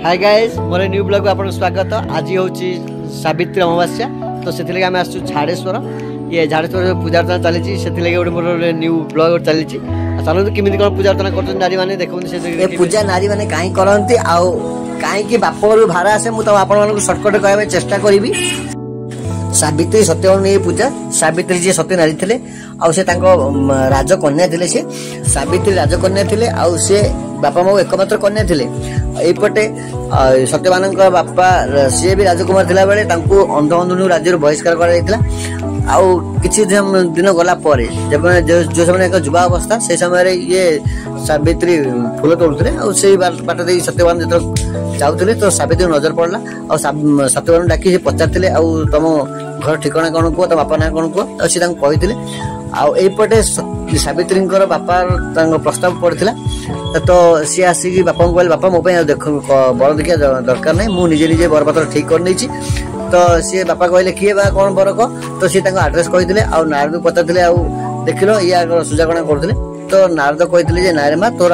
Hi guys more new blog को आपन स्वागत। आज होची सावित्री अमावास्या तो से आम आसु झाड़ेश्वर ये झाड़ेश्वर पूजा अर्चना चली से मोर न्यू ब्लॉग चली चलो किमी कौन पूजा अर्चना कर नारी मैंने देखते पूजा नारी मैंने कहीं करती आउ कहीं बाप घर भाड़ा आसे मुझे आप सर्टकट कहवा चेष्टा करी। सावित्री सत्यवान ये पूजा सावित्री जी सत्य नारी थे राजकन्या थे सावित्री राजकन्या थे से बापा मो एकमात्र कन्या थे यपटे सत्यवान बापा सी भी राजकुमार थिला बेले अंधबंधु राज्य बहिष्कार कर किसी दिन गला जो समय एक युवा अवस्था से समय ये सावित्री फूल तोड़ते से बाट दे सत्यवान जो जाऊे तो सावित्री नजर पड़ा और सत्यवान डाकी पचारे तुम घर ठिकाना कौन कह तो बापा ना कौन कह सी कहते आईपटे सावित्री बापा प्रस्ताव पड़ा तो सी आसिक बापा को कहले बापा मो देख बर देखिया दरकार नहीं मुझे निजे बरपत्र ठीक कर तो सी बापा कहले किए बा कौन बर कह तो सी आड्रेस कहते नारद पचारे देख लो ये सुजागणा करते तो नारद कहते नारे माँ तोर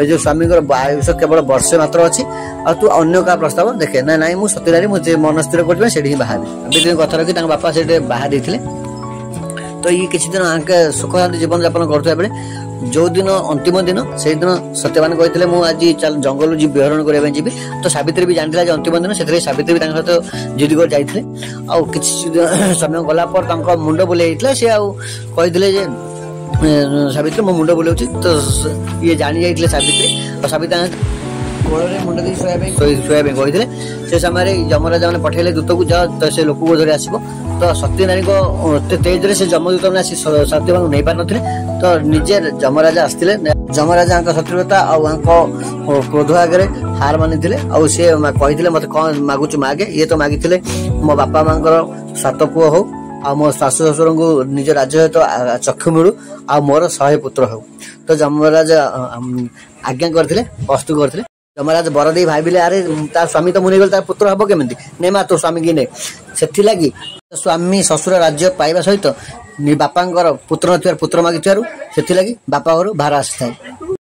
जो स्वामी आयुष केवल वर्षे मात्र अच्छी आ तू अन्य क्या प्रस्ताव देखे ना ना मुझे सत्यनारी मुझे मन स्थिर कर बाहर कथा रखी बापा से बाहर देते तो ये किसी दिन आके सुख शांति जीवन यापन करते बेले जो दिन अंतिम दिन से दिन सत्यवान कहते मुझे आज जंगल जी विहरण करने जी तो सावित्री भी जानता है अंतिम दिन से सावित्री भी सहित जिद कर जाते किसी समय गला मुंड बुले सी कहते सावित्री मो मुंड बुलाऊँ तो ये जानी जाइए सावित्री और सावित्री कोड़े मुंड दी शोया कहते से समय यमराज मैंने पठेले दूत को जाओ तो से लोक को धरी आसो तो सत्यनारायण को तेज से जमदूत मैंने आसी सत्यवान नहीं पार नी तो निजे जमराजा आसते जमराजा शत्रुता और क्रोध आगे हार मानी सी कहते मत कौन मागुचु मागे ये तो मागी मो बापा माँ सात पुओ हो आ मो शाशु शशुर को निज राज्य तो चक्षु मिलू आ मोर 100 पुत्र हो तो जमराज आज्ञा करते प्रस्तुत करते जमराज बर दे भाविले अरे तार स्वामी तो मुनि गल तार पुत्र हम केमी नहीं माँ तो स्वामी की नहीं से स्वामी शशुर राज्य पाइबा सहित बापा पुत्र न पुत्र मागी से बापा घर भार आसी था।